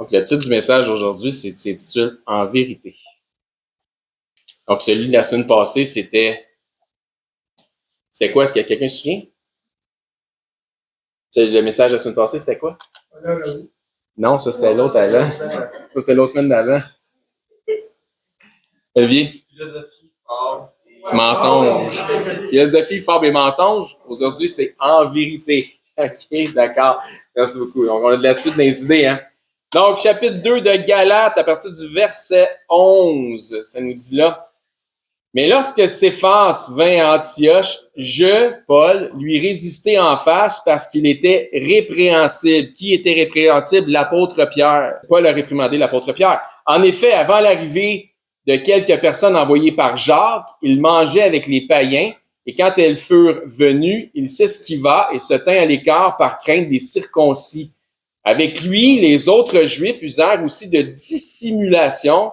Donc, le titre du message aujourd'hui, c'est intitulé « En vérité ». Donc, celui de la semaine passée, c'était quoi? Est-ce qu'il y a quelqu'un qui se souvient? Le message de la semaine passée, c'était quoi? Non, ça, c'était l'autre avant. Ça, c'est l'autre semaine d'avant. Olivier? Philosophie, fable et mensonge. Philosophie, fable et mensonge. Aujourd'hui, c'est en vérité. OK, d'accord. Merci beaucoup. Donc, on a de la suite des idées, hein? Donc, chapitre 2 de Galates, à partir du verset 11, ça nous dit là. Mais lorsque Céphas vint à Antioche, je, Paul, lui résistai en face parce qu'il était répréhensible. Qui était répréhensible? L'apôtre Pierre. Paul a réprimandé l'apôtre Pierre. En effet, avant l'arrivée de quelques personnes envoyées par Jacques, il mangeait avec les païens, et quand elles furent venues, il s'esquiva et se tint à l'écart par crainte des circoncis. Avec lui, les autres Juifs usèrent aussi de dissimulation,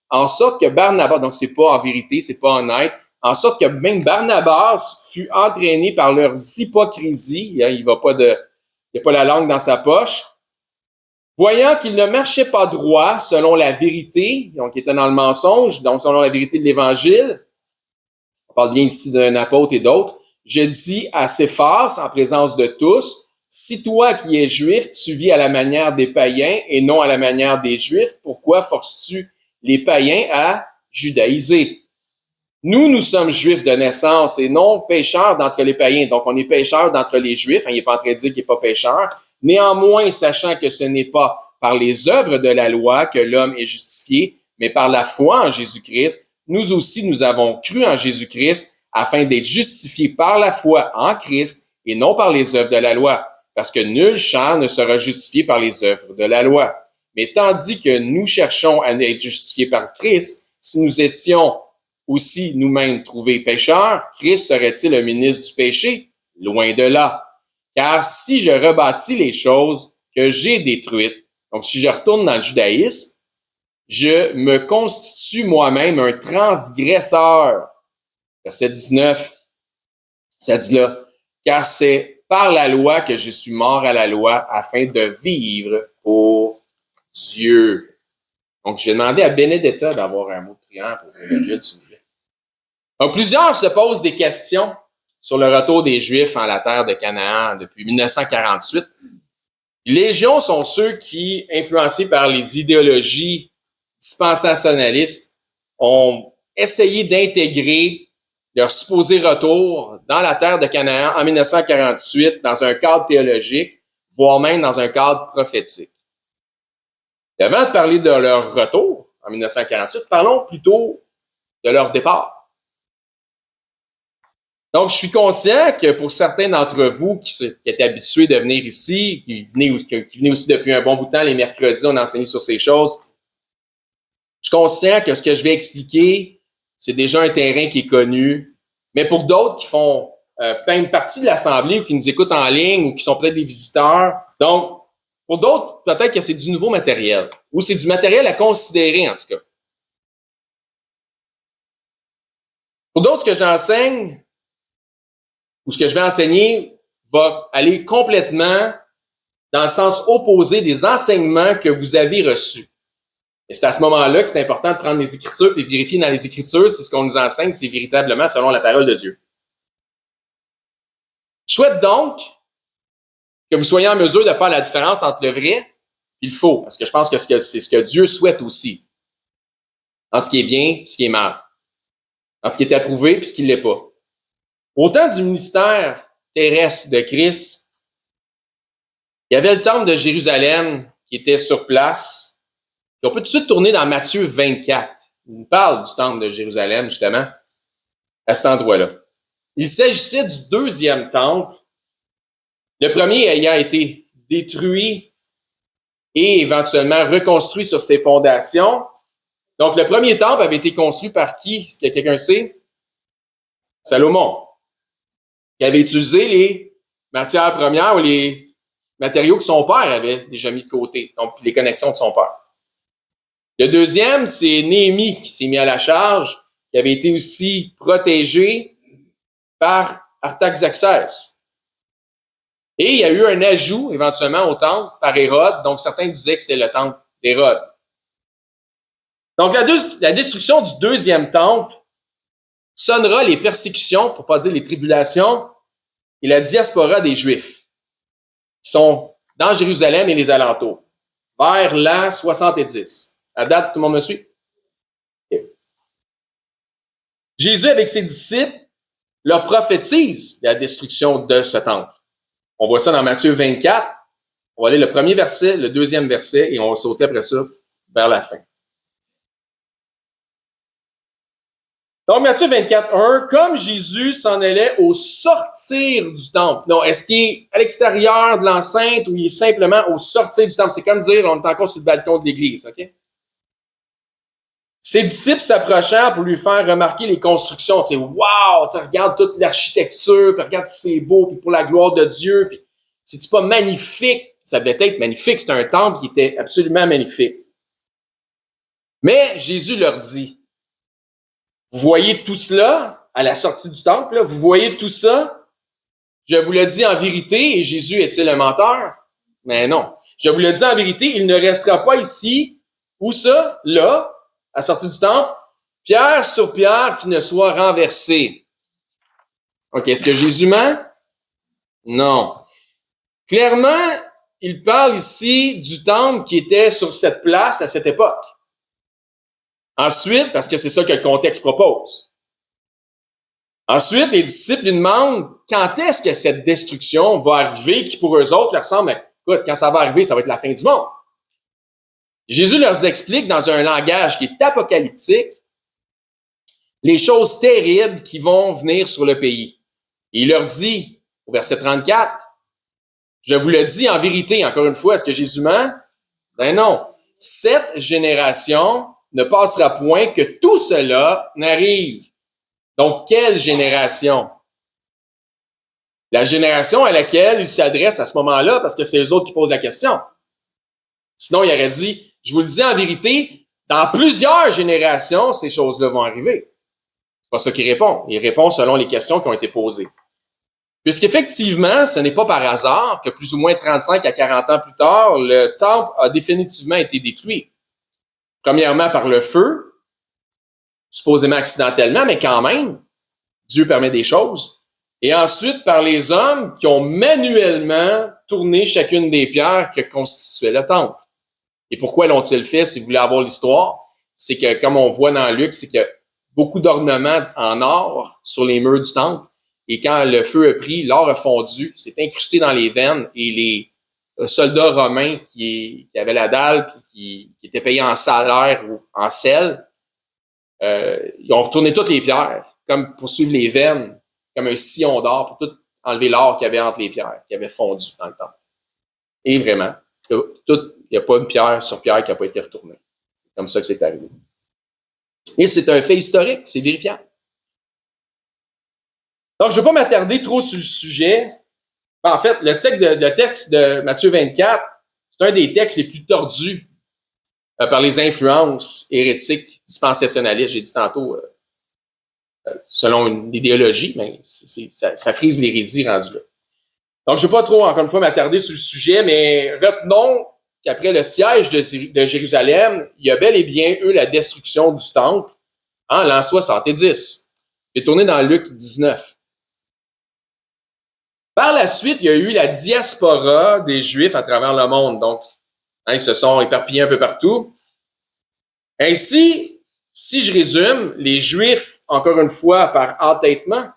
en sorte que Barnabas, donc c'est pas en vérité, c'est pas honnête, en sorte que même Barnabas fut entraîné par leurs hypocrisies, il n'y a pas la langue dans sa poche, voyant qu'il ne marchait pas droit selon la vérité, donc il était dans le mensonge, donc selon la vérité de l'Évangile, on parle bien ici d'un apôtre et d'autres, je dis à Céphas, en présence de tous, si toi qui es juif, tu vis à la manière des païens et non à la manière des juifs, pourquoi forces-tu les païens à judaïser? Nous sommes juifs de naissance et non pécheurs d'entre les païens. Donc, on est pécheurs d'entre les juifs. Il n'est pas en train de dire qu'il n'est pas pécheur. Néanmoins, sachant que ce n'est pas par les œuvres de la loi que l'homme est justifié, mais par la foi en Jésus-Christ, nous aussi, nous avons cru en Jésus-Christ afin d'être justifiés par la foi en Christ et non par les œuvres de la loi, parce que nul chair ne sera justifié par les œuvres de la loi. Mais tandis que nous cherchons à être justifiés par Christ, si nous étions aussi nous-mêmes trouvés pécheurs, Christ serait-il un ministre du péché? Loin de là. Car si je rebâtis les choses que j'ai détruites, donc si je retourne dans le judaïsme, je me constitue moi-même un transgresseur. Verset 19, ça dit là, car c'est par la loi que je suis mort à la loi afin de vivre pour Dieu. Donc, je vais demander à Benedetta d'avoir un mot de prière pour le culte, s'il vous plaît. Donc, plusieurs se posent des questions sur le retour des Juifs en la terre de Canaan depuis 1948. Légion sont ceux qui, influencés par les idéologies dispensationalistes, ont essayé d'intégrer leur supposé retour dans la terre de Canaan en 1948 dans un cadre théologique, voire même dans un cadre prophétique. Et avant de parler de leur retour en 1948, parlons plutôt de leur départ. Donc, je suis conscient que pour certains d'entre vous qui étaient habitués de venir ici, qui venaient aussi depuis un bon bout de temps, les mercredis, on enseigne sur ces choses, je suis conscient que ce que je vais expliquer, c'est déjà un terrain qui est connu. Mais pour d'autres qui font une partie de l'Assemblée ou qui nous écoutent en ligne ou qui sont peut-être des visiteurs, donc, pour d'autres, peut-être que c'est du nouveau matériel ou c'est du matériel à considérer, en tout cas. Pour d'autres, ce que j'enseigne ou ce que je vais enseigner va aller complètement dans le sens opposé des enseignements que vous avez reçus. Et c'est à ce moment-là que c'est important de prendre les Écritures et vérifier dans les Écritures si ce qu'on nous enseigne, c'est véritablement selon la parole de Dieu. Je souhaite donc que vous soyez en mesure de faire la différence entre le vrai et le faux, parce que je pense que c'est ce que Dieu souhaite aussi, entre ce qui est bien et ce qui est mal, entre ce qui est approuvé et ce qui ne l'est pas. Au temps du ministère terrestre de Christ, il y avait le temple de Jérusalem qui était sur place. Et on peut tout de suite tourner dans Matthieu 24. Il nous parle du temple de Jérusalem, justement, à cet endroit-là. Il s'agissait du deuxième temple, le premier ayant été détruit et éventuellement reconstruit sur ses fondations. Donc, le premier temple avait été construit par qui? Est-ce que quelqu'un sait? Salomon, qui avait utilisé les matières premières ou les matériaux que son père avait déjà mis de côté, donc les connexions de son père. Le deuxième, c'est Néhémie qui s'est mis à la charge, qui avait été aussi protégé par Artaxerxès. Et il y a eu un ajout éventuellement au temple par Hérode, donc certains disaient que c'est le temple d'Hérode. Donc, la destruction du deuxième temple sonnera les persécutions, pour ne pas dire les tribulations, et la diaspora des Juifs, qui sont dans Jérusalem et les alentours, vers l'an 70. À date, tout le monde me suit? Okay. Jésus, avec ses disciples, leur prophétise la destruction de ce temple. On voit ça dans Matthieu 24. On va aller le premier verset, le deuxième verset, et on va sauter après ça vers la fin. Donc, Matthieu 24, 1, comme Jésus s'en allait au sortir du temple. Non, est-ce qu'il est à l'extérieur de l'enceinte ou il est simplement au sortir du temple? C'est comme dire, on est encore sur le balcon de l'église, OK? Ses disciples s'approchèrent pour lui faire remarquer les constructions. Tu sais, wow, tu regardes toute l'architecture, puis regarde si c'est beau, puis pour la gloire de Dieu, puis c'est-tu pas magnifique? Ça devait être magnifique, c'est un temple qui était absolument magnifique. Mais Jésus leur dit, vous voyez tout cela à la sortie du temple, là, vous voyez tout ça? Je vous le dis en vérité, et Jésus est-il un menteur? Mais non. Je vous le dis en vérité, il ne restera pas ici, où ça? Là, à la sortie du temple, pierre sur pierre qui ne soit renversée. OK, est-ce que Jésus ment? Non. Clairement, il parle ici du temple qui était sur cette place à cette époque. Ensuite, parce que c'est ça que le contexte propose. Ensuite, les disciples lui demandent quand est-ce que cette destruction va arriver, qui pour eux autres leur semble, écoute, quand ça va arriver, ça va être la fin du monde. Jésus leur explique dans un langage qui est apocalyptique les choses terribles qui vont venir sur le pays. Et il leur dit, au verset 34, je vous le dis en vérité, encore une fois, est-ce que Jésus ment? Ben non. Cette génération ne passera point que tout cela n'arrive. Donc, quelle génération? La génération à laquelle il s'adresse à ce moment-là, parce que c'est eux autres qui posent la question. Sinon, il aurait dit, je vous le dis en vérité, dans plusieurs générations, ces choses-là vont arriver. C'est pas ça qu'il répond. Il répond selon les questions qui ont été posées. Puisqu'effectivement, ce n'est pas par hasard que plus ou moins 35 à 40 ans plus tard, le temple a définitivement été détruit. Premièrement par le feu, supposément accidentellement, mais quand même, Dieu permet des choses. Et ensuite par les hommes qui ont manuellement tourné chacune des pierres que constituait le temple. Et pourquoi l'ont-ils fait, si vous voulez avoir l'histoire? C'est que, comme on voit dans Luc, c'est qu'il y a beaucoup d'ornements en or sur les murs du temple. Et quand le feu a pris, l'or a fondu, s'est incrusté dans les veines et les soldats romains qui avaient la dalle puis qui étaient payés en salaire ou en sel, ils ont retourné toutes les pierres, comme pour suivre les veines, comme un sillon d'or, pour tout enlever l'or qu'il y avait entre les pierres, qui avait fondu dans le temple. Et vraiment, il n'y a pas une pierre sur pierre qui n'a pas été retournée. C'est comme ça que c'est arrivé. Et c'est un fait historique, c'est vérifiable. Donc, je ne vais pas m'attarder trop sur le sujet. En fait, le texte de Matthieu 24, c'est un des textes les plus tordus par les influences hérétiques dispensationalistes. J'ai dit tantôt, selon une idéologie, mais ça frise l'hérésie rendue là. Donc, je ne vais pas trop, encore une fois, m'attarder sur le sujet, mais retenons qu'après le siège de Jérusalem, il y a bel et bien eu la destruction du temple en l'an 70. J'ai tourné dans Luc 19. Par la suite, il y a eu la diaspora des Juifs à travers le monde. Donc, ils se sont éparpillés un peu partout. Ainsi, si je résume, les Juifs, encore une fois, par entêtement,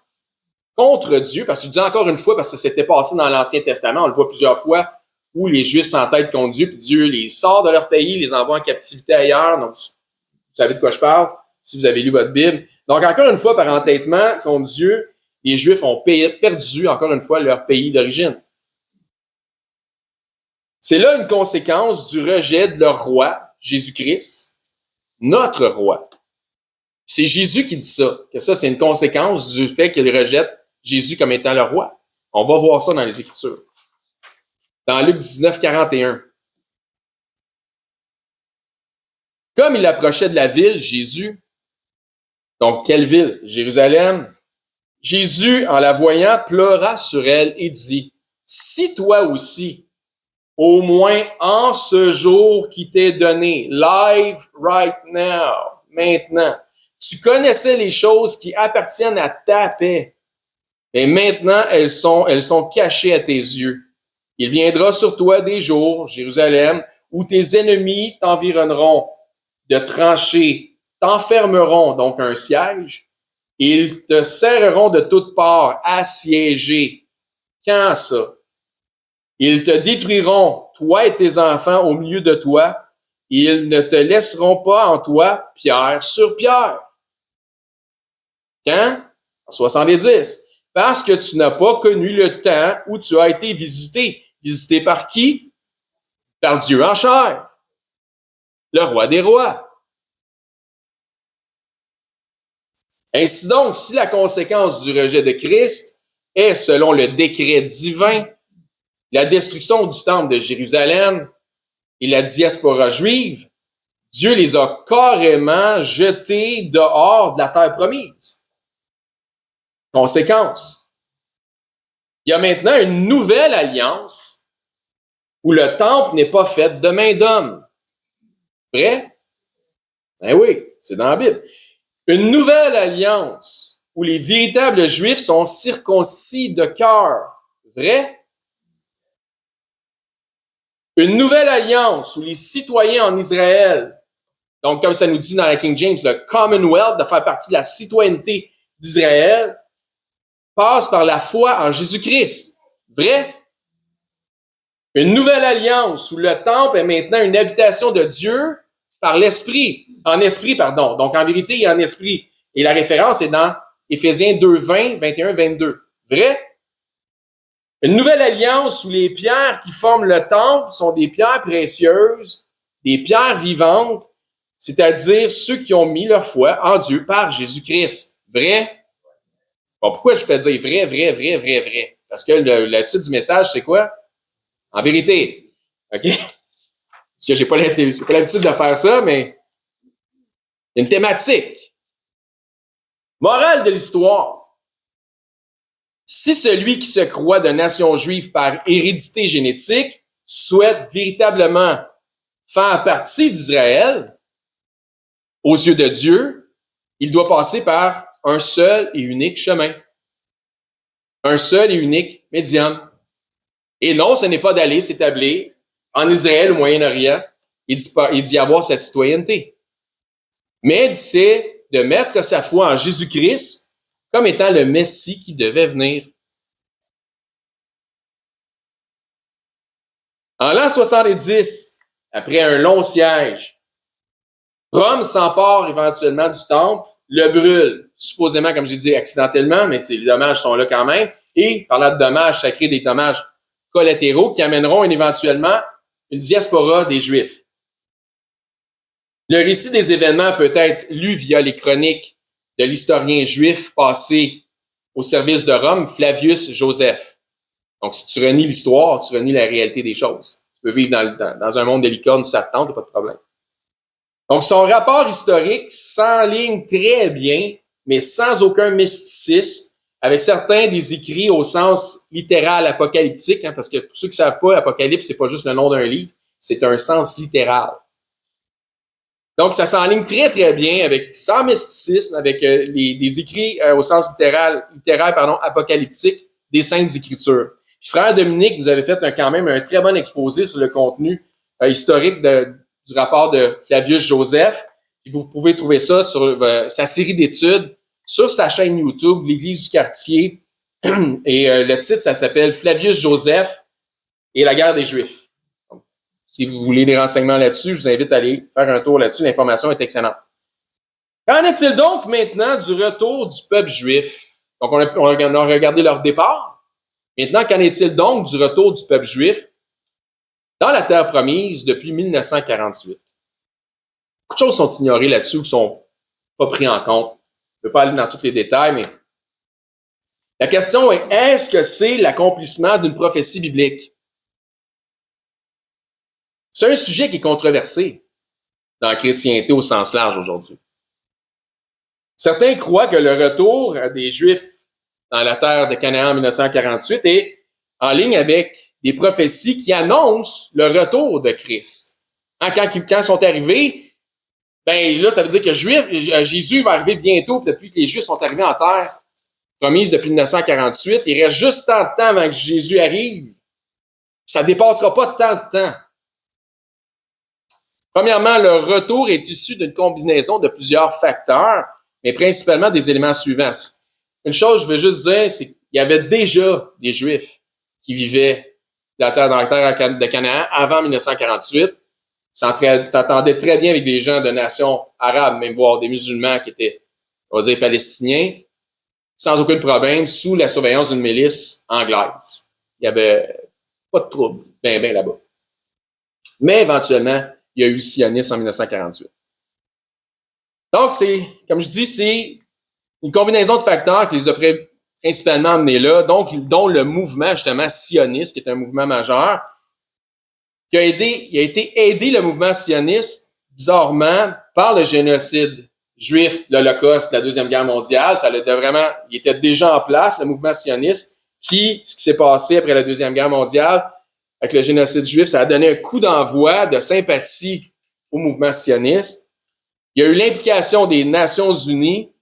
contre Dieu, parce que je dis encore une fois, parce que c'était passé dans l'Ancien Testament, on le voit plusieurs fois, où les Juifs s'entêtent contre Dieu, puis Dieu les sort de leur pays, les envoie en captivité ailleurs. Donc, vous savez de quoi je parle, si vous avez lu votre Bible. Donc, encore une fois, par entêtement contre Dieu, les Juifs ont perdu, encore une fois, leur pays d'origine. C'est là une conséquence du rejet de leur roi, Jésus-Christ, notre roi. C'est Jésus qui dit ça, que ça, c'est une conséquence du fait qu'il rejette Jésus comme étant le roi. On va voir ça dans les Écritures. Dans Luc 19, 41. Comme il approchait de la ville, Jésus, donc quelle ville? Jérusalem. Jésus, en la voyant, pleura sur elle et dit, « Si toi aussi, au moins en ce jour qui t'est donné, live right now, maintenant. Tu connaissais les choses qui appartiennent à ta paix, et maintenant elles sont cachées à tes yeux. Il viendra sur toi des jours, Jérusalem, où tes ennemis t'environneront de tranchées, t'enfermeront, donc un siège, et ils te serreront de toutes parts, assiégés. Quand ça? Ils te détruiront, toi et tes enfants, au milieu de toi. Ils ne te laisseront pas en toi pierre sur pierre. Quand? En 70. Parce que tu n'as pas connu le temps où tu as été visité. Visité par qui? Par Dieu en chair, le roi des rois. Ainsi donc, si la conséquence du rejet de Christ est, selon le décret divin, la destruction du temple de Jérusalem et la diaspora juive, Dieu les a carrément jetés dehors de la terre promise. Conséquence. Il y a maintenant une nouvelle alliance où le temple n'est pas fait de main d'homme. Vrai? Ben oui, c'est dans la Bible. Une nouvelle alliance où les véritables Juifs sont circoncis de cœur. Vrai? Une nouvelle alliance où les citoyens en Israël, donc comme ça nous dit dans la King James, le Commonwealth, de faire partie de la citoyenneté d'Israël, passe par la foi en Jésus-Christ. Vrai? Une nouvelle alliance où le temple est maintenant une habitation de Dieu par l'Esprit. En esprit, pardon. Donc en vérité et en esprit. Et la référence est dans Éphésiens 2, 20, 21, 22. Vrai? Une nouvelle alliance où les pierres qui forment le temple sont des pierres précieuses, des pierres vivantes, c'est-à-dire ceux qui ont mis leur foi en Dieu par Jésus-Christ. Vrai? Bon, pourquoi je fais dire vrai, vrai, vrai, vrai, vrai? Parce que le titre du message, c'est quoi? En vérité. OK? Parce que j'ai pas l'habitude de faire ça, mais il y a une thématique. Morale de l'histoire. Si celui qui se croit de nation juive par hérédité génétique souhaite véritablement faire partie d'Israël, aux yeux de Dieu, il doit passer par un seul et unique chemin. Un seul et unique médium. Et non, ce n'est pas d'aller s'établir en Israël, au Moyen-Orient, et d'y avoir sa citoyenneté. Mais c'est de mettre sa foi en Jésus-Christ comme étant le Messie qui devait venir. En l'an 70, après un long siège, Rome s'empare éventuellement du temple, le brûle, supposément, comme j'ai dit, accidentellement, mais les dommages sont là quand même. Et parlant de dommages, ça crée des dommages collatéraux qui amèneront éventuellement une diaspora des Juifs. Le récit des événements peut être lu via les chroniques de l'historien juif passé au service de Rome, Flavius Joseph. Donc, si tu renies l'histoire, tu renies la réalité des choses. Tu peux vivre dans un monde de licorne, ça te tente, pas de problème. Donc, son rapport historique s'enligne très bien, mais sans aucun mysticisme, avec certains des écrits au sens littéral apocalyptique, parce que pour ceux qui ne savent pas, Apocalypse, c'est pas juste le nom d'un livre, c'est un sens littéral. Donc, ça s'enligne très, très bien, sans mysticisme, avec des écrits au sens littéraire, apocalyptique des Saintes Écritures. Puis, frère Dominique, vous avez fait quand même un très bon exposé sur le contenu historique du rapport de Flavius Joseph. Puis vous pouvez trouver ça sur sa série d'études, sur sa chaîne YouTube, l'Église du quartier. Et le titre, ça s'appelle Flavius Joseph et la guerre des Juifs. Donc, si vous voulez des renseignements là-dessus, je vous invite à aller faire un tour là-dessus. L'information est excellente. Qu'en est-il donc maintenant du retour du peuple juif? Donc, on a regardé leur départ. Maintenant, qu'en est-il donc du retour du peuple juif dans la terre promise depuis 1948? Beaucoup de choses sont ignorées là-dessus ou sont pas prises en compte. Je ne vais pas aller dans tous les détails, mais la question est, est-ce que c'est l'accomplissement d'une prophétie biblique? C'est un sujet qui est controversé dans la chrétienté au sens large aujourd'hui. Certains croient que le retour des Juifs dans la terre de Canaan en 1948 est en ligne avec des prophéties qui annoncent le retour de Christ. Hein, quand ils sont arrivés, ben là, ça veut dire que Jésus va arriver bientôt, depuis que les Juifs sont arrivés en terre promise depuis 1948. Il reste juste tant de temps avant que Jésus arrive. Ça ne dépassera pas tant de temps. Premièrement, le retour est issu d'une combinaison de plusieurs facteurs, mais principalement des éléments suivants. Une chose, je veux juste dire, c'est qu'il y avait déjà des Juifs qui vivaient dans la terre de Canaan avant 1948. Ça s'entendait très bien avec des gens de nations arabes, même voire des musulmans qui étaient, on va dire, palestiniens, sans aucun problème, sous la surveillance d'une milice anglaise. Il n'y avait pas de trouble, ben là-bas. Mais éventuellement, il y a eu le sionisme en 1948. Donc, comme je dis, c'est une combinaison de facteurs qui les a principalement amenés là, donc, dont le mouvement, justement, sioniste, qui est un mouvement majeur, il a été aidé, le mouvement sioniste, bizarrement, par le génocide juif, l'Holocauste, la Deuxième Guerre mondiale. Il était déjà en place, le mouvement sioniste. Puis, ce qui s'est passé après la Deuxième Guerre mondiale, avec le génocide juif, ça a donné un coup d'envoi de sympathie au mouvement sioniste. Il y a eu l'implication des Nations Unies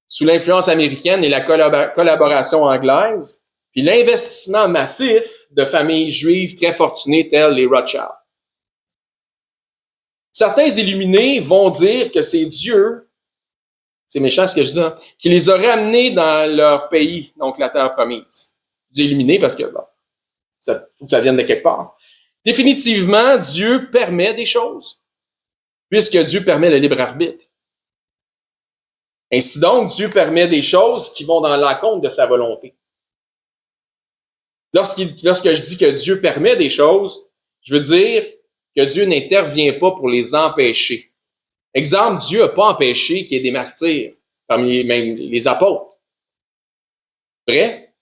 sous l'influence américaine et la collaboration anglaise, puis l'investissement massif de familles juives très fortunées telles les Rothschild. Certains illuminés vont dire que c'est Dieu, c'est méchant ce que je dis, hein, qui les a ramenés dans leur pays, donc la terre promise. Je dis illuminés parce que, bon, ça faut que ça vienne de quelque part. Définitivement, Dieu permet des choses, puisque Dieu permet le libre arbitre. Ainsi donc, Dieu permet des choses qui vont dans l'encontre de sa volonté. Lorsque je dis que Dieu permet des choses, je veux dire que Dieu n'intervient pas pour les empêcher. Exemple, Dieu n'a pas empêché qu'il y ait des martyrs parmi même les apôtres. Vrai?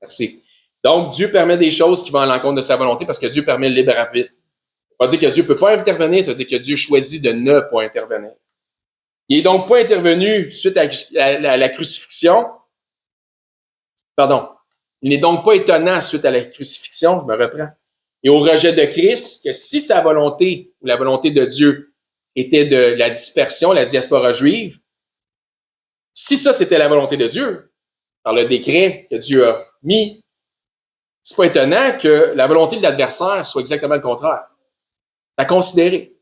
Merci. Donc, Dieu permet des choses qui vont à l'encontre de sa volonté parce que Dieu permet le libre arbitre. Ça veut pas dire que Dieu ne peut pas intervenir, ça veut dire que Dieu choisit de ne pas intervenir. Il n'est donc pas intervenu suite à la crucifixion. Pardon. Il n'est donc pas étonnant suite à la crucifixion, je me reprends, et au rejet de Christ, que si sa volonté ou la volonté de Dieu était de la dispersion, la diaspora juive, si ça c'était la volonté de Dieu, par le décret que Dieu a mis, c'est pas étonnant que la volonté de l'adversaire soit exactement le contraire. C'est à considérer.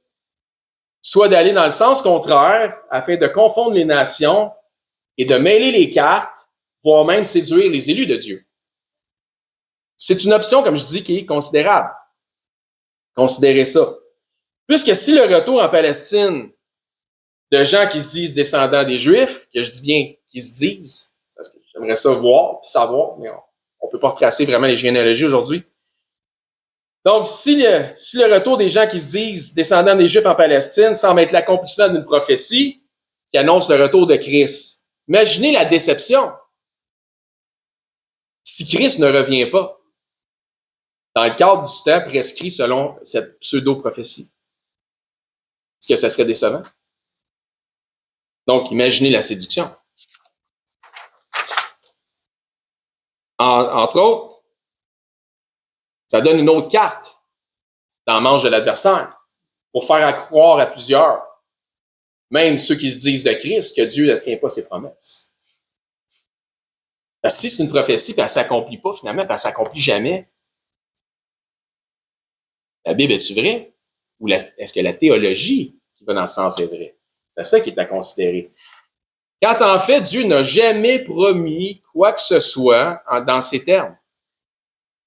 Soit d'aller dans le sens contraire afin de confondre les nations et de mêler les cartes, voire même séduire les élus de Dieu. C'est une option, comme je dis, qui est considérable. Considérez ça. Puisque si le retour en Palestine de gens qui se disent descendants des Juifs, que je dis bien qui se disent, parce que j'aimerais ça voir puis savoir, mais on peut pas retracer vraiment les généalogies aujourd'hui. Donc, si le retour des gens qui se disent descendants des Juifs en Palestine semble être l'accomplissement d'une prophétie qui annonce le retour de Christ, imaginez la déception si Christ ne revient pas dans le cadre du temps prescrit selon cette pseudo-prophétie. Est-ce que ça serait décevant? Donc, imaginez la séduction. Entre autres, ça donne une autre carte dans le manche de l'adversaire pour faire croire à plusieurs, même ceux qui se disent de Christ, que Dieu ne tient pas ses promesses. Parce que si c'est une prophétie et elle ne s'accomplit pas, finalement, elle ne s'accomplit jamais, la Bible est-tu vraie? Ou est-ce que la théologie qui va dans ce sens est vraie? C'est ça qui est à considérer. Quand en fait, Dieu n'a jamais promis quoi que ce soit dans ces termes.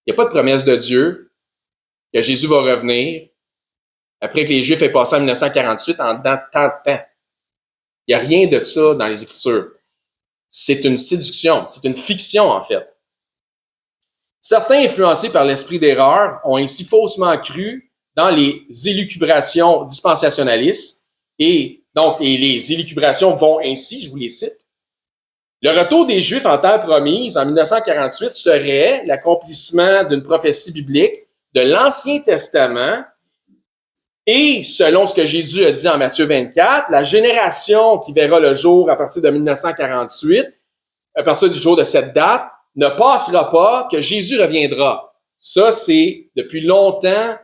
Il n'y a pas de promesse de Dieu que Jésus va revenir après que les Juifs aient passé en 1948 en dedans tant de temps. Il n'y a rien de ça dans les Écritures. C'est une séduction, c'est une fiction en fait. Certains, influencés par l'esprit d'erreur, ont ainsi faussement cru dans les élucubrations dispensationalistes et les élucubrations vont ainsi, je vous les cite. Le retour des Juifs en terre promise en 1948 serait l'accomplissement d'une prophétie biblique de l'Ancien Testament et, selon ce que Jésus a dit en Matthieu 24, la génération qui verra le jour à partir de 1948, à partir du jour de cette date, ne passera pas que Jésus reviendra. Ça, c'est depuis longtemps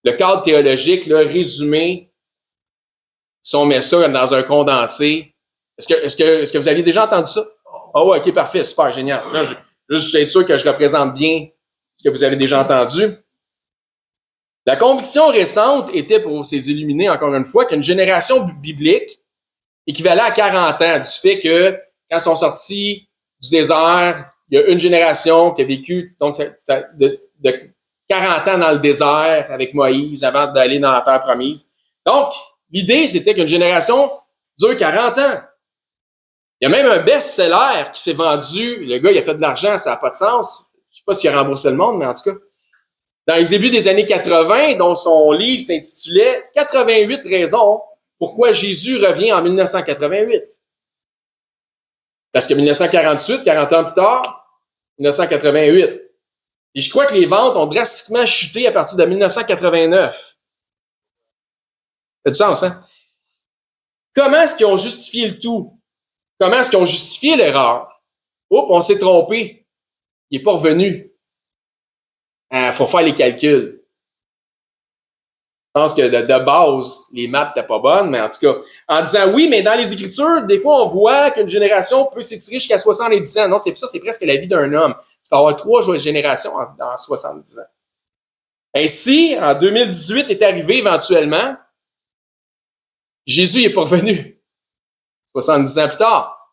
le cadre théologique, là, résumé, si on met ça dans un condensé. Est-ce que vous aviez déjà entendu ça? Ah ouais, ok, parfait, super, génial. Là, juste être sûr que je représente bien ce que vous avez déjà entendu. La conviction récente était, pour ces illuminés, encore une fois, qu'une génération biblique équivalait à 40 ans, du fait que, quand ils sont sortis du désert, il y a une génération qui a vécu donc de 40 ans dans le désert avec Moïse avant d'aller dans la terre promise. Donc, l'idée, c'était qu'une génération dure 40 ans. Il y a même un best-seller qui s'est vendu. Le gars, il a fait de l'argent, ça n'a pas de sens. Je ne sais pas s'il a remboursé le monde, mais en tout cas. Dans les débuts des années 80, dont son livre s'intitulait « 88 raisons pourquoi Jésus revient en 1988 ». Parce que 1948, 40 ans plus tard, 1988. Et je crois que les ventes ont drastiquement chuté à partir de 1989. Ça fait du sens, hein? Comment est-ce qu'ils ont justifié le tout? Comment est-ce qu'ils ont justifié l'erreur? Oups, on s'est trompé. Il n'est pas revenu. Faut faire les calculs. Je pense que de base, les maths n'étaient pas bonnes, mais en tout cas, en disant oui, mais dans les Écritures, des fois, on voit qu'une génération peut s'étirer jusqu'à 70 ans. Non, c'est ça, c'est presque la vie d'un homme. Tu peux avoir 3 générations dans 70 ans. Ainsi, en 2018 est arrivé éventuellement, Jésus n'est pas revenu. 70 ans plus tard.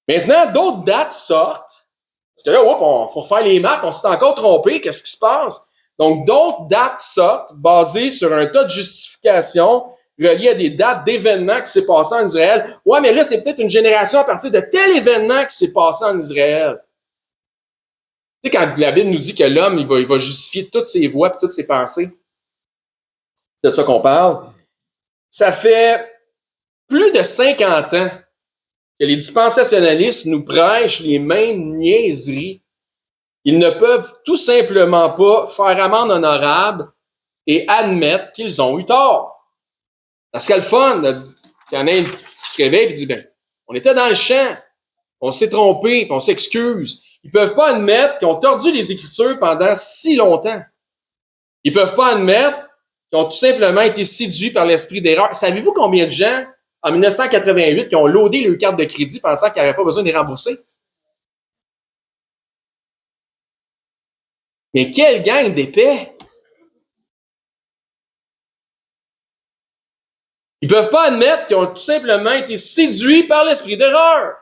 Maintenant, d'autres dates sortent. Parce que là, il faut refaire les maths, on s'est encore trompé, qu'est-ce qui se passe? Donc, d'autres dates sortent basées sur un tas de justifications reliées à des dates d'événements qui s'est passé en Israël. Ouais, mais là, c'est peut-être une génération à partir de tel événement qui s'est passé en Israël. Tu sais, quand la Bible nous dit que l'homme, il va justifier toutes ses voies et toutes ses pensées. C'est de ça qu'on parle. Ça fait plus de 50 ans que les dispensationalistes nous prêchent les mêmes niaiseries. Ils ne peuvent tout simplement pas faire amende honorable et admettre qu'ils ont eu tort. Parce que le fun, qu'il y en a un qui se réveille et dit, on était dans le champ, on s'est trompé, puis on s'excuse. Ils peuvent pas admettre qu'ils ont tordu les Écritures pendant si longtemps. Ils peuvent pas admettre qu'ils ont tout simplement été séduits par l'esprit d'erreur. Savez-vous combien de gens, en 1988, qui ont loadé leur carte de crédit pensant qu'ils n'avaient pas besoin de les rembourser? Mais quelle gang d'épais! Ils peuvent pas admettre qu'ils ont tout simplement été séduits par l'esprit d'erreur.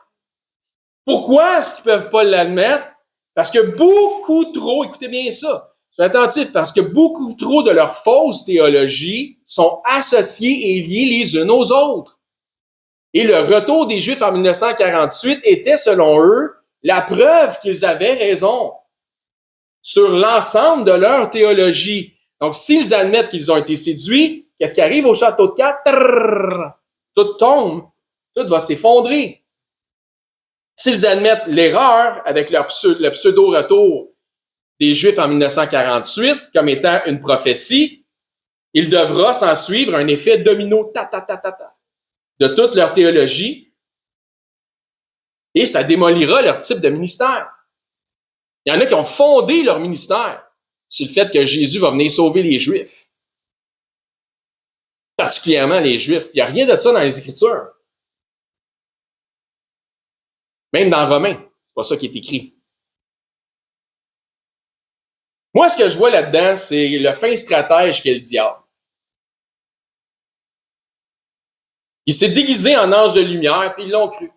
Pourquoi est-ce qu'ils peuvent pas l'admettre? Parce que beaucoup trop, écoutez bien ça, soyez attentifs, parce que beaucoup trop de leurs fausses théologies sont associées et liées les unes aux autres. Et le retour des Juifs en 1948 était, selon eux, la preuve qu'ils avaient raison sur l'ensemble de leur théologie. Donc, s'ils admettent qu'ils ont été séduits, qu'est-ce qui arrive au château de cartes? Tout tombe, tout va s'effondrer. S'ils admettent l'erreur avec le pseudo-retour des Juifs en 1948 comme étant une prophétie, il devra s'en suivre un effet domino de toute leur théologie et ça démolira leur type de ministère. Il y en a qui ont fondé leur ministère sur le fait que Jésus va venir sauver les Juifs. Particulièrement les Juifs. Il n'y a rien de ça dans les Écritures. Même dans Romains, c'est pas ça qui est écrit. Moi, ce que je vois là-dedans, c'est le fin stratège qu'est le diable. Il s'est déguisé en ange de lumière, puis ils l'ont cru.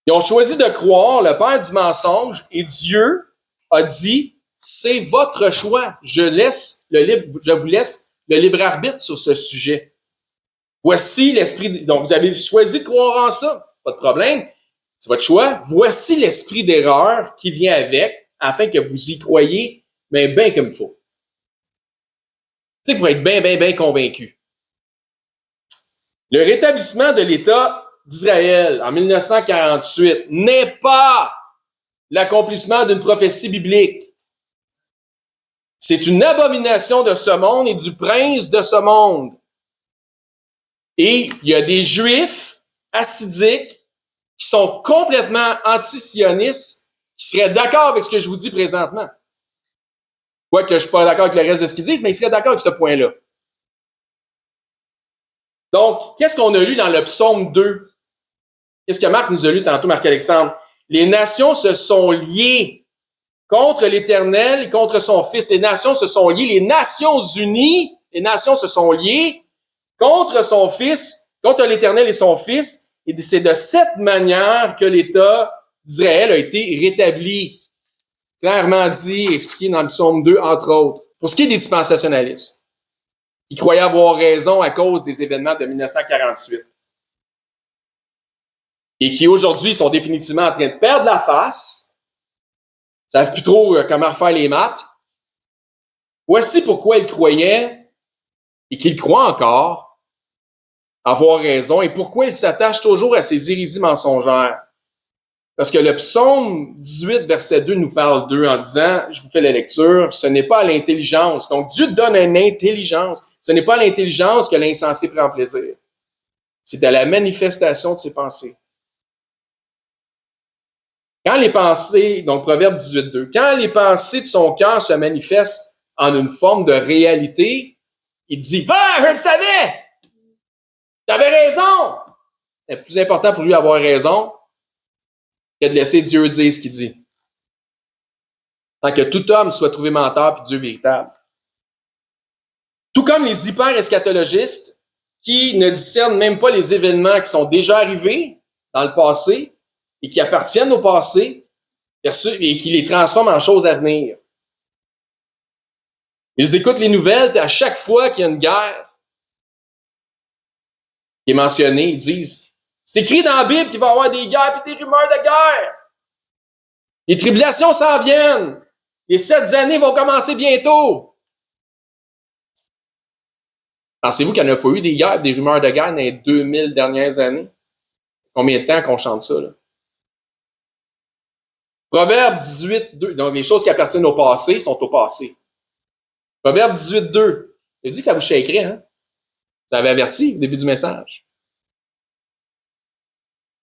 Ils ont choisi de croire le père du mensonge et Dieu a dit, c'est votre choix. Je vous laisse le libre arbitre sur ce sujet. Voici l'esprit. Donc, vous avez choisi de croire en ça. Pas de problème. C'est votre choix. Voici l'esprit d'erreur qui vient avec afin que vous y croyiez, mais bien comme il faut. Tu sais, pour être bien convaincu. Le rétablissement de l'État d'Israël en 1948 n'est pas l'accomplissement d'une prophétie biblique. C'est une abomination de ce monde et du prince de ce monde. Et il y a des Juifs hassidiques qui sont complètement anti-sionistes, qui seraient d'accord avec ce que je vous dis présentement. Quoique je ne suis pas d'accord avec le reste de ce qu'ils disent, mais ils seraient d'accord avec ce point-là. Donc, qu'est-ce qu'on a lu dans le psaume 2? Qu'est-ce que Marc nous a lu tantôt, Marc-Alexandre? Les nations se sont liées contre l'Éternel et contre son Fils. Les nations se sont liées. Les Nations unies, les nations se sont liées contre son Fils, contre l'Éternel et son Fils. Et c'est de cette manière que l'État d'Israël a été rétabli. Clairement dit, expliqué dans le psaume 2, entre autres. Pour ce qui est des dispensationalistes, ils croyaient avoir raison à cause des événements de 1948. Et qui aujourd'hui sont définitivement en train de perdre la face, ne savent plus trop comment refaire les maths. Voici pourquoi ils croyaient, et qu'ils croient encore, avoir raison, et pourquoi ils s'attachent toujours à ces hérésies mensongères. Parce que le psaume 18, verset 2 nous parle d'eux en disant, je vous fais la lecture, ce n'est pas à l'intelligence. Donc Dieu donne une intelligence. Ce n'est pas à l'intelligence que l'insensé prend plaisir. C'est à la manifestation de ses pensées. Quand les pensées, donc Proverbe 18, 2, quand les pensées de son cœur se manifestent en une forme de réalité, il dit, ah, je le savais! J'avais raison! C'est plus important pour lui d'avoir raison que de laisser Dieu dire ce qu'il dit. Tant que tout homme soit trouvé menteur puis Dieu véritable. Tout comme les hyper-eschatologistes qui ne discernent même pas les événements qui sont déjà arrivés dans le passé et qui appartiennent au passé et qui les transforment en choses à venir. Ils écoutent les nouvelles puis à chaque fois qu'il y a une guerre qui est mentionnée, ils disent c'est écrit dans la Bible qu'il va y avoir des guerres et des rumeurs de guerre. Les tribulations s'en viennent. Les 7 années vont commencer bientôt. Pensez-vous qu'il n'y en a pas eu des guerres, des rumeurs de guerre dans les 2000 dernières années? Combien de temps qu'on chante ça, là? Proverbe 18, 2. Donc, les choses qui appartiennent au passé sont au passé. Proverbe 18, 2. Je dis que ça vous shakerait, hein? Je l'avais averti au début du message.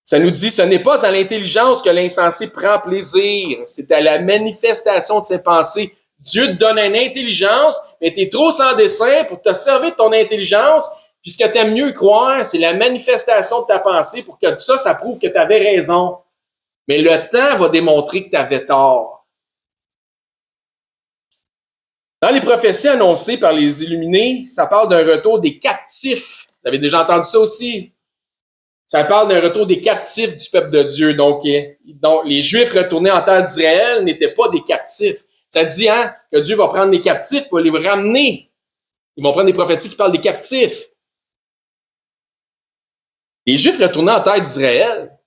Ça nous dit, ce n'est pas à l'intelligence que l'insensé prend plaisir, c'est à la manifestation de ses pensées. Dieu te donne une intelligence, mais tu es trop sans dessein pour te servir de ton intelligence, puis ce que tu aimes mieux croire, c'est la manifestation de ta pensée pour que ça prouve que tu avais raison. Mais le temps va démontrer que tu avais tort. Dans les prophéties annoncées par les Illuminés, ça parle d'un retour des captifs. Vous avez déjà entendu ça aussi? Ça parle d'un retour des captifs du peuple de Dieu. Donc les Juifs retournés en terre d'Israël n'étaient pas des captifs. Ça dit que Dieu va prendre les captifs pour les ramener. Ils vont prendre des prophéties qui parlent des captifs. Les Juifs retournés en terre d'Israël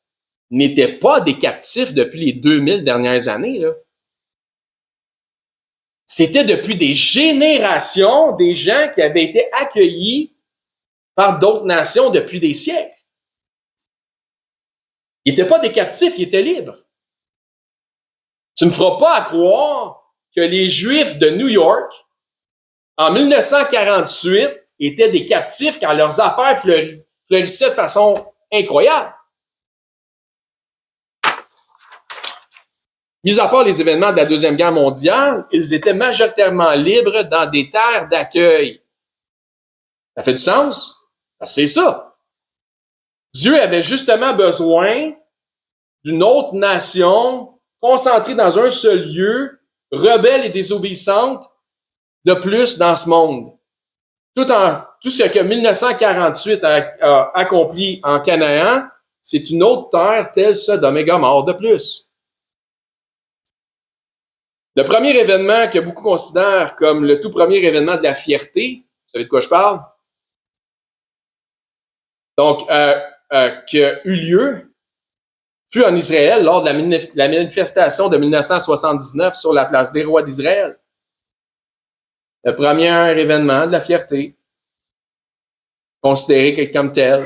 n'étaient pas des captifs depuis les 2000 dernières années, là. C'était depuis des générations des gens qui avaient été accueillis par d'autres nations depuis des siècles. Ils n'étaient pas des captifs, ils étaient libres. Tu ne me feras pas croire que les Juifs de New York, en 1948, étaient des captifs quand leurs affaires fleurissaient de façon incroyable. Mis à part les événements de la Deuxième Guerre mondiale, ils étaient majoritairement libres dans des terres d'accueil. Ça fait du sens? C'est ça. Dieu avait justement besoin d'une autre nation concentrée dans un seul lieu, rebelle et désobéissante, de plus dans ce monde. Tout ce que 1948 a accompli en Canaan, c'est une autre terre telle Sodome et Gomorrhe de plus. Le premier événement que beaucoup considèrent comme le tout premier événement de la fierté, vous savez de quoi je parle? Donc, qui a eu lieu, fut en Israël lors de la manifestation de 1979 sur la place des rois d'Israël. Le premier événement de la fierté, considéré comme tel,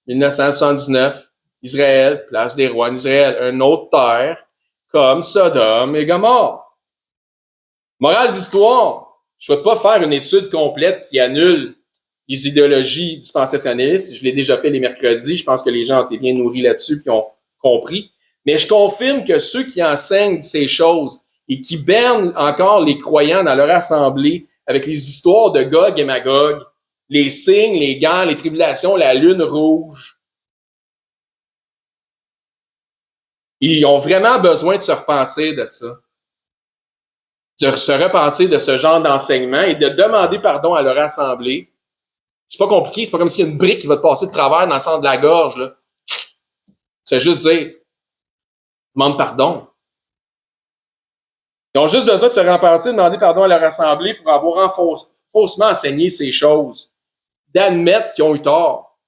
1979, Israël, place des rois d'Israël, une autre terre, comme Sodome et Gomorrhe. Morale d'histoire, je ne souhaite pas faire une étude complète qui annule les idéologies dispensationnistes. Je l'ai déjà fait les mercredis. Je pense que les gens ont été bien nourris là-dessus et ont compris. Mais je confirme que ceux qui enseignent ces choses et qui bernent encore les croyants dans leur assemblée avec les histoires de Gog et Magog, les signes, les guerres, les tribulations, la lune rouge, ils ont vraiment besoin de se repentir de ça. De se repentir de ce genre d'enseignement et de demander pardon à leur assemblée. C'est pas compliqué, c'est pas comme s'il y a une brique qui va te passer de travers dans le centre de la gorge, là. Tu fais juste dire, demande pardon. Ils ont juste besoin de se repentir, de demander pardon à leur assemblée pour avoir faussement enseigné ces choses, d'admettre qu'ils ont eu tort.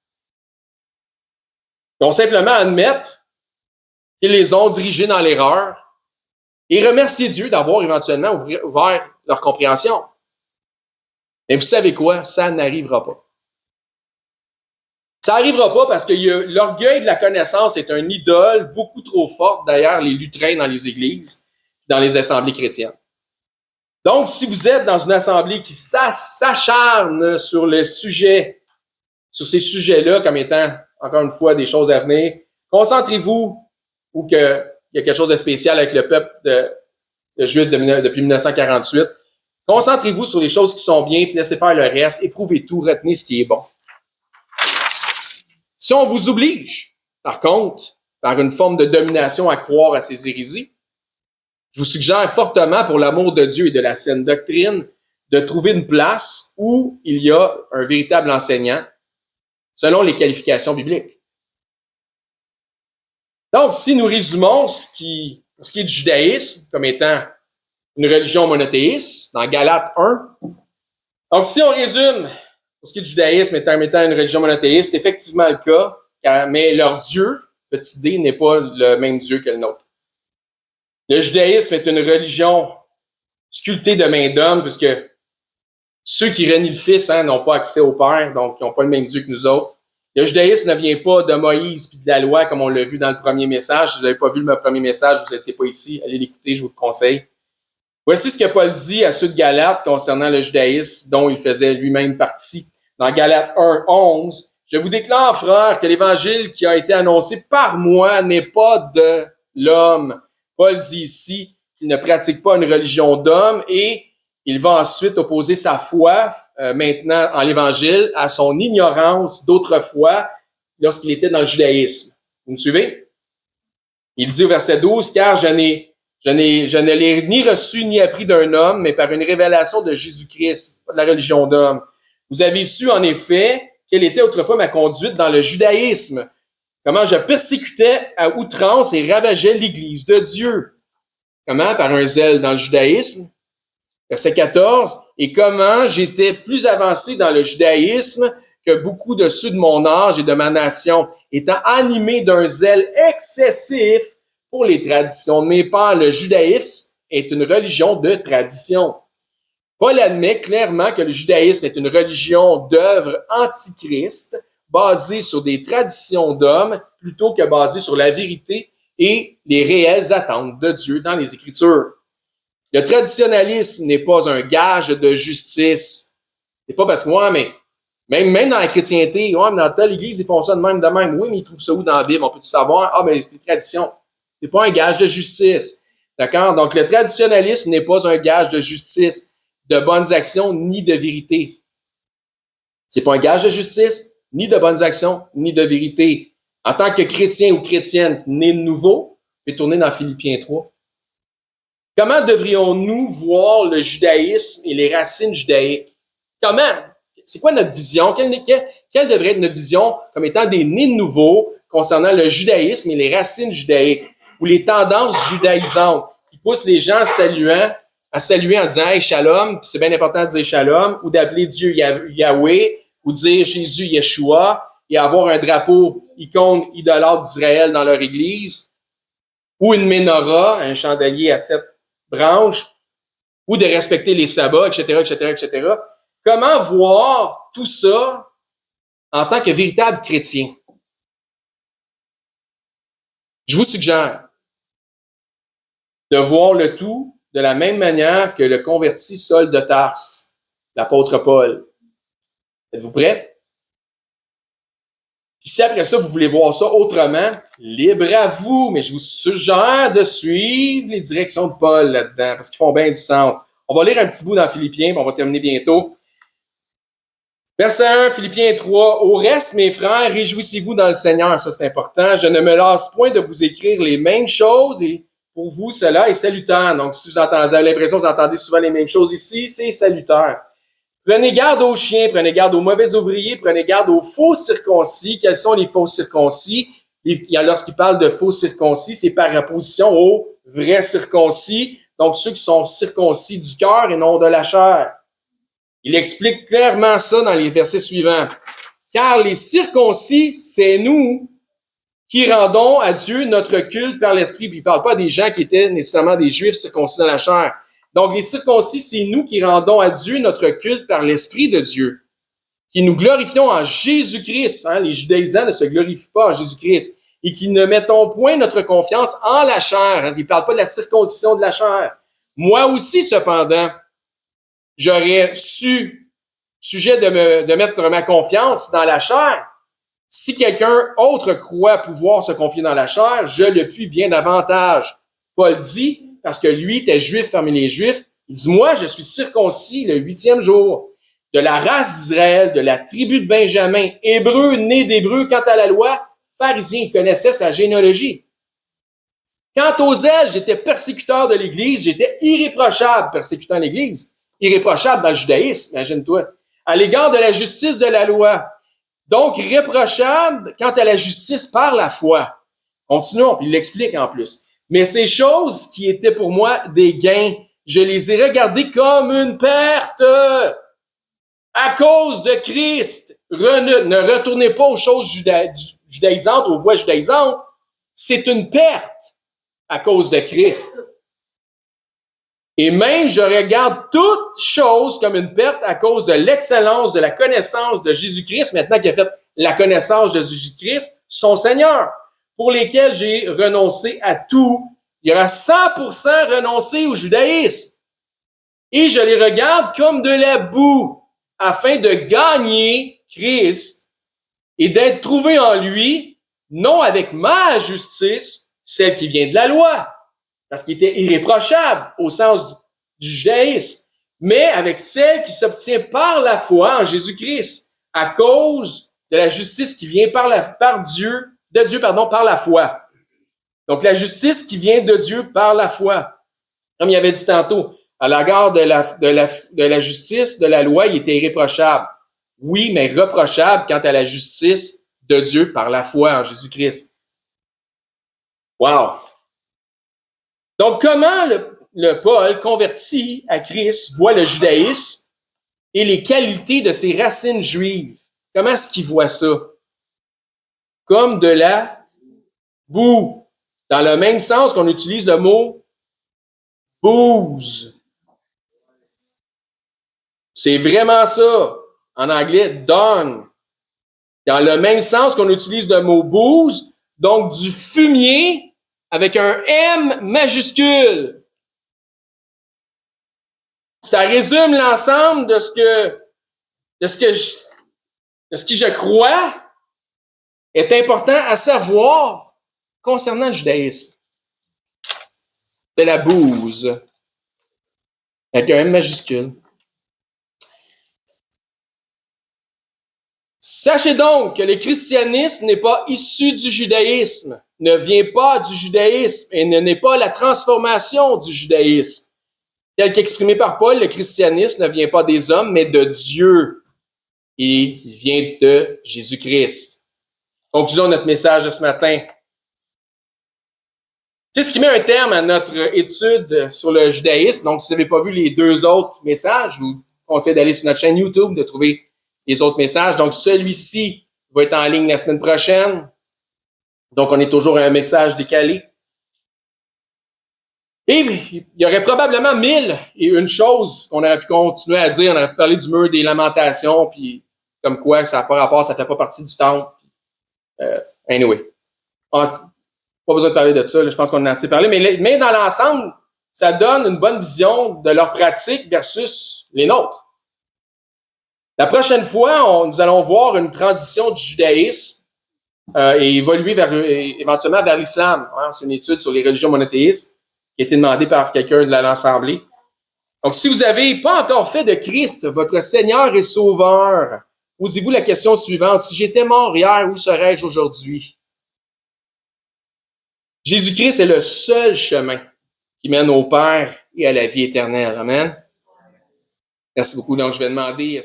Ils ont simplement à admettre qu'ils les ont dirigés dans l'erreur et remercier Dieu d'avoir éventuellement ouvert leur compréhension. Mais vous savez quoi? Ça n'arrivera pas. Ça n'arrivera pas parce que l'orgueil de la connaissance est une idole beaucoup trop forte, d'ailleurs, les lutherins dans les églises, dans les assemblées chrétiennes. Donc, si vous êtes dans une assemblée qui s'acharne sur sur ces sujets-là comme étant, encore une fois, des choses à venir, concentrez-vous ou qu'il y a quelque chose de spécial avec le peuple de Juif depuis 1948. Concentrez-vous sur les choses qui sont bien, puis laissez faire le reste, éprouvez tout, retenez ce qui est bon. Si on vous oblige, par contre, par une forme de domination à croire à ces hérésies, je vous suggère fortement, pour l'amour de Dieu et de la saine doctrine, de trouver une place où il y a un véritable enseignant, selon les qualifications bibliques. Donc, si nous résumons ce qui est du judaïsme comme étant une religion monothéiste, dans Galates 1, donc si on résume pour ce qui est du judaïsme étant une religion monothéiste, c'est effectivement le cas, mais leur Dieu, petit d, n'est pas le même Dieu que le nôtre. Le judaïsme est une religion sculptée de main d'homme, puisque ceux qui renient le Fils n'ont pas accès au Père, donc ils n'ont pas le même Dieu que nous autres. Le judaïsme ne vient pas de Moïse puis de la loi, comme on l'a vu dans le premier message. Si vous n'avez pas vu le premier message, vous n'étiez pas ici, allez l'écouter, je vous le conseille. Voici ce que Paul dit à ceux de Galates concernant le judaïsme, dont il faisait lui-même partie. Dans Galates 1, 11, « Je vous déclare, frères, que l'évangile qui a été annoncé par moi n'est pas de l'homme. » Paul dit ici qu'il ne pratique pas une religion d'homme et il va ensuite opposer sa foi, maintenant en l'Évangile, à son ignorance d'autrefois lorsqu'il était dans le judaïsme. Vous me suivez? Il dit au verset 12, « Car je ne l'ai ni reçu ni appris d'un homme, mais par une révélation de Jésus-Christ, pas de la religion d'homme. Vous avez su en effet quelle était autrefois ma conduite dans le judaïsme, comment je persécutais à outrance et ravageais l'Église de Dieu. Comment? Par un zèle dans le judaïsme. Verset 14, et comment j'étais plus avancé dans le judaïsme que beaucoup de ceux de mon âge et de ma nation, étant animé d'un zèle excessif pour les traditions de mes pères. Le judaïsme est une religion de tradition. Paul admet clairement que le judaïsme est une religion d'œuvre antichrist, basée sur des traditions d'hommes, plutôt que basée sur la vérité et les réelles attentes de Dieu dans les Écritures. Le traditionnalisme n'est pas un gage de justice. C'est pas parce que moi, mais même dans la chrétienté, ouais, mais dans telle église, ils font ça de même, de même. Oui, mais ils trouvent ça où dans la Bible? On peut tout savoir? Ah, mais c'est des traditions. C'est pas un gage de justice. D'accord? Donc, le traditionnalisme n'est pas un gage de justice, de bonnes actions, ni de vérité. C'est pas un gage de justice, ni de bonnes actions, ni de vérité. En tant que chrétien ou chrétienne né de nouveau, je vais tourner dans Philippiens 3. Comment devrions-nous voir le judaïsme et les racines judaïques? Comment? C'est quoi notre vision? Quelle devrait être notre vision comme étant des nés de nouveau concernant le judaïsme et les racines judaïques ou les tendances judaïsantes qui poussent les gens à saluer en disant « Hey, shalom », puis c'est bien important de dire « shalom », ou d'appeler Dieu Yahweh, ou dire Jésus Yeshua, et avoir un drapeau icône idolâtre d'Israël dans leur église, ou une menorah, un chandelier à 7 branches, ou de respecter les sabbats, etc., etc., etc. Comment voir tout ça en tant que véritable chrétien? Je vous suggère de voir le tout de la même manière que le converti Saul de Tarse, l'apôtre Paul. Êtes-vous prêts? Puis si après ça, vous voulez voir ça autrement, libre à vous, mais je vous suggère de suivre les directions de Paul là-dedans, parce qu'ils font bien du sens. On va lire un petit bout dans Philippiens, puis on va terminer bientôt. Verset 1, Philippiens 3. Au reste, mes frères, réjouissez-vous dans le Seigneur. Ça, c'est important. Je ne me lasse point de vous écrire les mêmes choses et pour vous, cela est salutaire. Donc, si vous avez l'impression que vous entendez souvent les mêmes choses ici, c'est salutaire. Prenez garde aux chiens, prenez garde aux mauvais ouvriers, prenez garde aux faux circoncis. Quels sont les faux circoncis? Lorsqu'il parle de faux circoncis, c'est par opposition aux vrais circoncis. Donc, ceux qui sont circoncis du cœur et non de la chair. Il explique clairement ça dans les versets suivants. Car les circoncis, c'est nous qui rendons à Dieu notre culte par l'esprit. Puis il ne parle pas des gens qui étaient nécessairement des Juifs circoncis dans la chair. Donc les circoncis, c'est nous qui rendons à Dieu notre culte par l'esprit de Dieu. Qui nous glorifions en Jésus-Christ. Les judaïsants ne se glorifient pas en Jésus-Christ. Et qui ne mettons point notre confiance en la chair. Il ne parle pas de la circoncision de la chair. Moi aussi, cependant, j'aurais sujet de mettre ma confiance dans la chair. Si quelqu'un autre croit pouvoir se confier dans la chair, je le puis bien davantage. Paul dit, parce que lui était juif parmi les juifs, il dit, moi, je suis circoncis le 8e jour, de la race d'Israël, de la tribu de Benjamin, hébreu, né d'hébreu. Quant à la loi, pharisien, il connaissait sa généalogie. Quant aux ailes, j'étais persécuteur de l'Église, j'étais irréprochable persécutant l'Église. Irréprochable dans le judaïsme, imagine-toi, à l'égard de la justice de la loi. Donc, irréprochable quant à la justice par la foi. Continuons, puis il l'explique en plus. Mais ces choses qui étaient pour moi des gains, je les ai regardées comme une perte à cause de Christ. Ne retournez pas aux choses judaïsantes, aux voies judaïsantes. C'est une perte à cause de Christ. Et même, je regarde toute chose comme une perte à cause de l'excellence de la connaissance de Jésus-Christ, maintenant qu'il a fait la connaissance de Jésus-Christ, son Seigneur, pour lesquels j'ai renoncé à tout. Il y aura 100% renoncé au judaïsme. Et je les regarde comme de la boue, afin de gagner Christ et d'être trouvé en lui, non avec ma justice, celle qui vient de la loi, parce qu'il était irréprochable au sens du judaïsme, mais avec celle qui s'obtient par la foi en Jésus-Christ, à cause de la justice qui vient par Dieu, par la foi. Donc la justice qui vient de Dieu par la foi. Comme il avait dit tantôt, à l'égard de la justice, de la loi, il était irréprochable. Oui, mais reprochable quant à la justice de Dieu par la foi en Jésus-Christ. Wow! Donc, comment le Paul converti à Christ voit le judaïsme et les qualités de ses racines juives? Comment est-ce qu'il voit ça? Comme de la boue. Dans le même sens qu'on utilise le mot booze. C'est vraiment ça. En anglais, dung. Dans le même sens qu'on utilise le mot booze, donc du fumier avec un M majuscule. Ça résume l'ensemble de ce que je crois est important à savoir concernant le judaïsme. De la bouse. Avec un M majuscule. Sachez donc que le christianisme n'est pas issu du judaïsme, ne vient pas du judaïsme et n'est pas la transformation du judaïsme. Tel qu'exprimé par Paul, le christianisme ne vient pas des hommes, mais de Dieu. Et il vient de Jésus-Christ. Conclusion de notre message de ce matin. C'est ce qui met un terme à notre étude sur le judaïsme. Donc, si vous n'avez pas vu les 2 autres messages, je vous conseille d'aller sur notre chaîne YouTube, de trouver les autres messages. Donc, celui-ci va être en ligne la semaine prochaine. Donc, on est toujours à un message décalé. Et il y aurait probablement 1001 choses qu'on aurait pu continuer à dire. On aurait pu parler du mur des lamentations, puis comme quoi ça n'a pas rapport, ça ne fait pas partie du temple. Anyway. Pas besoin de parler de ça, là, je pense qu'on en a assez parlé. Mais dans l'ensemble, ça donne une bonne vision de leur pratique versus les nôtres. La prochaine fois, nous allons voir une transition du judaïsme et évoluer éventuellement vers l'islam. Hein? C'est une étude sur les religions monothéistes qui a été demandée par quelqu'un de l'Assemblée. Donc, si vous n'avez pas encore fait de Christ votre Seigneur et Sauveur, posez-vous la question suivante. Si j'étais mort hier, où serais-je aujourd'hui? Jésus-Christ est le seul chemin qui mène au Père et à la vie éternelle. Amen. Merci beaucoup. Donc, je vais demander...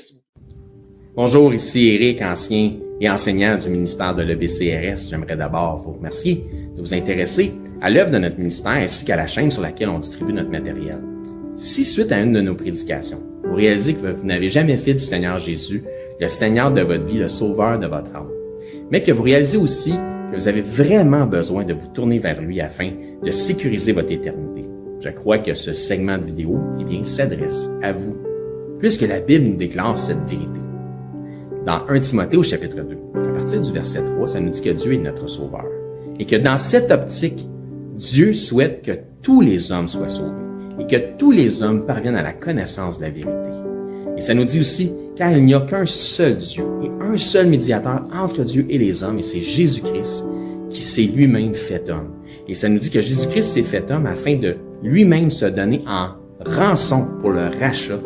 Bonjour, ici Éric, ancien et enseignant du ministère de l'EBCRS. J'aimerais d'abord vous remercier de vous intéresser à l'œuvre de notre ministère ainsi qu'à la chaîne sur laquelle on distribue notre matériel. Si, suite à une de nos prédications, vous réalisez que vous n'avez jamais fait du Seigneur Jésus le Seigneur de votre vie, le Sauveur de votre âme, mais que vous réalisez aussi que vous avez vraiment besoin de vous tourner vers lui afin de sécuriser votre éternité, je crois que ce segment de vidéo s'adresse à vous, puisque la Bible nous déclare cette vérité. Dans 1 Timothée au chapitre 2, à partir du verset 3, ça nous dit que Dieu est notre Sauveur et que dans cette optique, Dieu souhaite que tous les hommes soient sauvés et que tous les hommes parviennent à la connaissance de la vérité. Et ça nous dit aussi, car il n'y a qu'un seul Dieu et un seul médiateur entre Dieu et les hommes, et c'est Jésus-Christ qui s'est lui-même fait homme. Et ça nous dit que Jésus-Christ s'est fait homme afin de lui-même se donner en rançon pour le rachat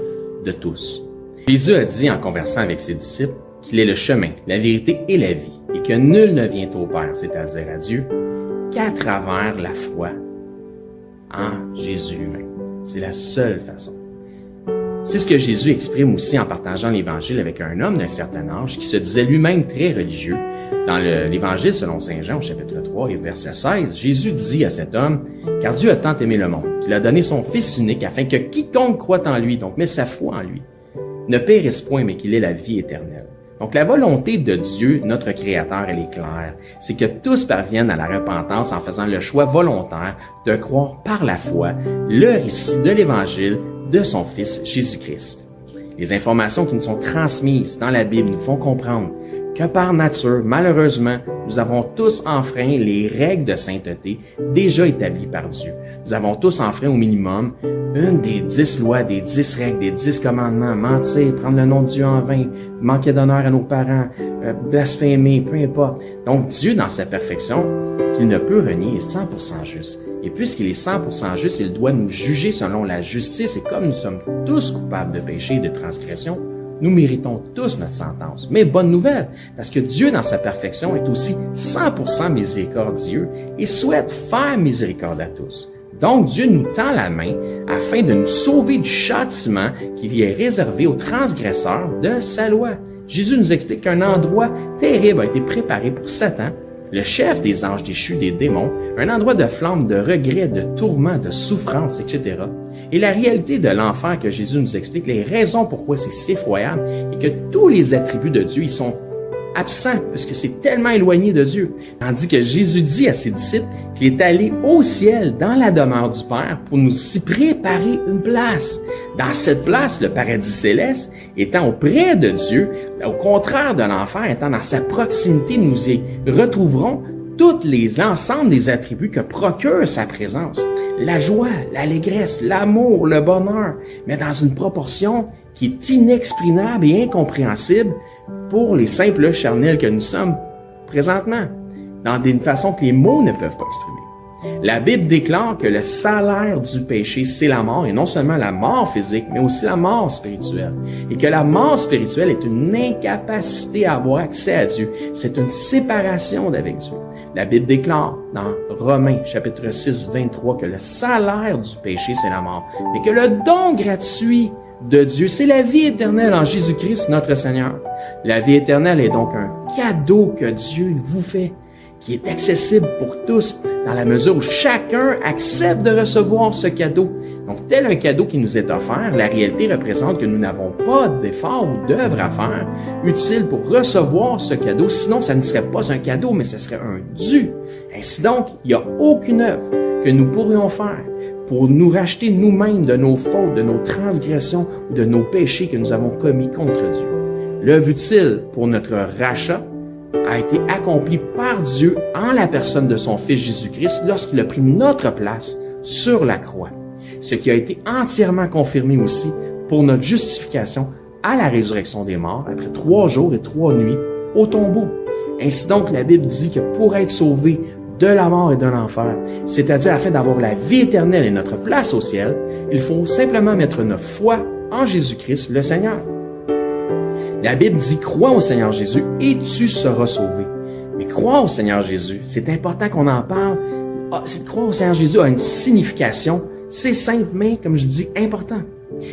de tous. Jésus a dit en conversant avec ses disciples qu'il est le chemin, la vérité et la vie, et que nul ne vient au Père, c'est-à-dire à Dieu, qu'à travers la foi en Jésus lui-même. C'est la seule façon. C'est ce que Jésus exprime aussi en partageant l'Évangile avec un homme d'un certain âge qui se disait lui-même très religieux. Dans l'Évangile selon Saint Jean, au chapitre 3 et verset 16, Jésus dit à cet homme « Car Dieu a tant aimé le monde, qu'il a donné son Fils unique, afin que quiconque croit en lui, donc met sa foi en lui, ne périsse point, mais qu'il ait la vie éternelle. » Donc la volonté de Dieu, notre Créateur, elle est claire. C'est que tous parviennent à la repentance en faisant le choix volontaire de croire par la foi le récit de l'Évangile de son Fils Jésus-Christ. Les informations qui nous sont transmises dans la Bible nous font comprendre que par nature, malheureusement, nous avons tous enfreint les règles de sainteté déjà établies par Dieu. Nous avons tous enfreint au minimum une des 10 lois, des 10 règles, des 10 commandements, mentir, prendre le nom de Dieu en vain, manquer d'honneur à nos parents, blasphémer, peu importe. Donc Dieu, dans sa perfection, qu'il ne peut renier, est 100% juste. Et puisqu'il est 100% juste, il doit nous juger selon la justice. Et comme nous sommes tous coupables de péché et de transgression, nous méritons tous notre sentence. Mais bonne nouvelle, parce que Dieu, dans sa perfection, est aussi 100% miséricordieux et souhaite faire miséricorde à tous. Donc, Dieu nous tend la main afin de nous sauver du châtiment qui lui est réservé aux transgresseurs de sa loi. Jésus nous explique qu'un endroit terrible a été préparé pour Satan, le chef des anges déchus, des démons, un endroit de flamme, de regret, de tourment, de souffrance, etc. Et la réalité de l'enfer que Jésus nous explique, les raisons pourquoi c'est effroyable, et que tous les attributs de Dieu, ils sont absents, puisque c'est tellement éloigné de Dieu. Tandis que Jésus dit à ses disciples qu'il est allé au ciel, dans la demeure du Père, pour nous y préparer une place. Dans cette place, le paradis céleste, étant auprès de Dieu, au contraire de l'enfer, étant dans sa proximité, nous y retrouverons l'ensemble des attributs que procure sa présence. La joie, l'allégresse, l'amour, le bonheur, mais dans une proportion qui est inexprimable et incompréhensible pour les simples charnels que nous sommes présentement, dans une façon que les mots ne peuvent pas exprimer. La Bible déclare que le salaire du péché, c'est la mort, et non seulement la mort physique, mais aussi la mort spirituelle. Et que la mort spirituelle est une incapacité à avoir accès à Dieu. C'est une séparation d'avec Dieu. La Bible déclare dans Romains, chapitre 6, 23, que le salaire du péché, c'est la mort, mais que le don gratuit de Dieu, c'est la vie éternelle en Jésus-Christ, notre Seigneur. La vie éternelle est donc un cadeau que Dieu vous fait, qui est accessible pour tous, dans la mesure où chacun accepte de recevoir ce cadeau. Donc, tel un cadeau qui nous est offert, la réalité représente que nous n'avons pas d'effort ou d'œuvre à faire utile pour recevoir ce cadeau. Sinon, ça ne serait pas un cadeau, mais ce serait un dû. Ainsi donc, il n'y a aucune œuvre que nous pourrions faire pour nous racheter nous-mêmes de nos fautes, de nos transgressions ou de nos péchés que nous avons commis contre Dieu. L'œuvre utile pour notre rachat a été accomplie par Dieu en la personne de son Fils Jésus-Christ lorsqu'il a pris notre place sur la croix. Ce qui a été entièrement confirmé aussi pour notre justification à la résurrection des morts après 3 jours et 3 nuits au tombeau. Ainsi donc, la Bible dit que pour être sauvé de la mort et de l'enfer, c'est-à-dire afin d'avoir la vie éternelle et notre place au ciel, il faut simplement mettre notre foi en Jésus-Christ, le Seigneur. La Bible dit « Crois au Seigneur Jésus et tu seras sauvé ». Mais croire au Seigneur Jésus, c'est important qu'on en parle. Croire au Seigneur Jésus a une signification. C'est simple, mais, comme je dis, important.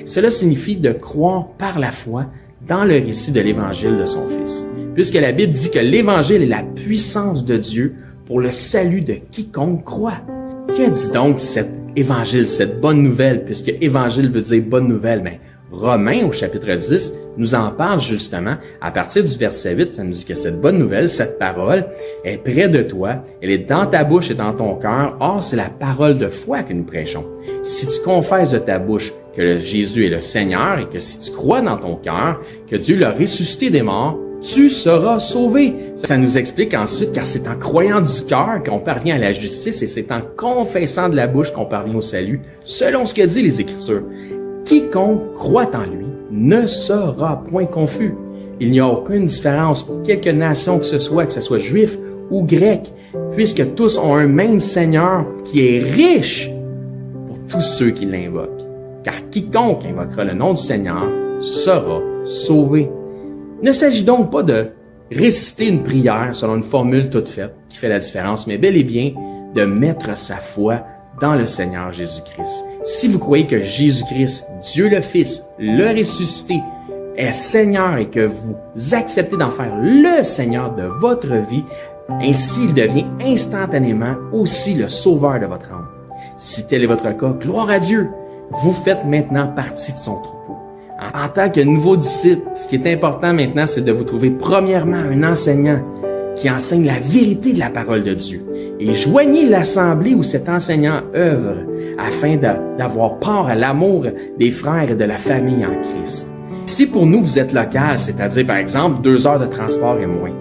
Cela signifie de croire par la foi dans le récit de l'Évangile de son Fils. Puisque la Bible dit que l'Évangile est la puissance de Dieu pour le salut de quiconque croit. Que dit donc cet Évangile, cette bonne nouvelle, puisque Évangile veut dire bonne nouvelle? Mais Romains, au chapitre 10, nous en parle justement. À partir du verset 8, ça nous dit que cette bonne nouvelle, cette parole, est près de toi, elle est dans ta bouche et dans ton cœur. Or, c'est la parole de foi que nous prêchons. Si tu confesses de ta bouche que Jésus est le Seigneur et que si tu crois dans ton cœur que Dieu l'a ressuscité des morts, tu seras sauvé. Ça nous explique ensuite, car c'est en croyant du cœur qu'on parvient à la justice et c'est en confessant de la bouche qu'on parvient au salut, selon ce que dit les Écritures. Quiconque croit en lui ne sera point confus. Il n'y a aucune différence pour quelque nation que ce soit juif ou grec, puisque tous ont un même Seigneur qui est riche pour tous ceux qui l'invoquent. Car quiconque invoquera le nom du Seigneur sera sauvé. Il ne s'agit donc pas de réciter une prière selon une formule toute faite qui fait la différence, mais bel et bien de mettre sa foi dans le Seigneur Jésus-Christ. Si vous croyez que Jésus-Christ, Dieu le Fils, le ressuscité, est Seigneur et que vous acceptez d'en faire le Seigneur de votre vie, ainsi il devient instantanément aussi le sauveur de votre âme. Si tel est votre cas, gloire à Dieu, vous faites maintenant partie de son troupeau. En tant que nouveau disciple, ce qui est important maintenant, c'est de vous trouver premièrement un enseignant qui enseigne la vérité de la parole de Dieu. Et joignez l'assemblée où cet enseignant œuvre afin d'avoir part à l'amour des frères et de la famille en Christ. Si pour nous vous êtes local, c'est-à-dire par exemple 2 heures de transport et moins,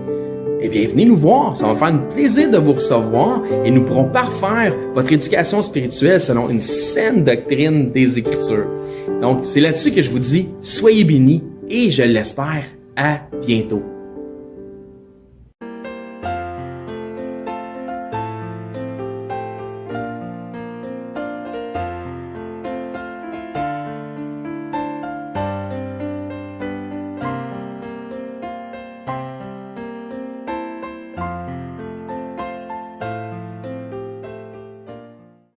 eh bien venez nous voir, ça va me faire un plaisir de vous recevoir et nous pourrons parfaire votre éducation spirituelle selon une saine doctrine des Écritures. Donc c'est là-dessus que je vous dis, soyez bénis et je l'espère, à bientôt.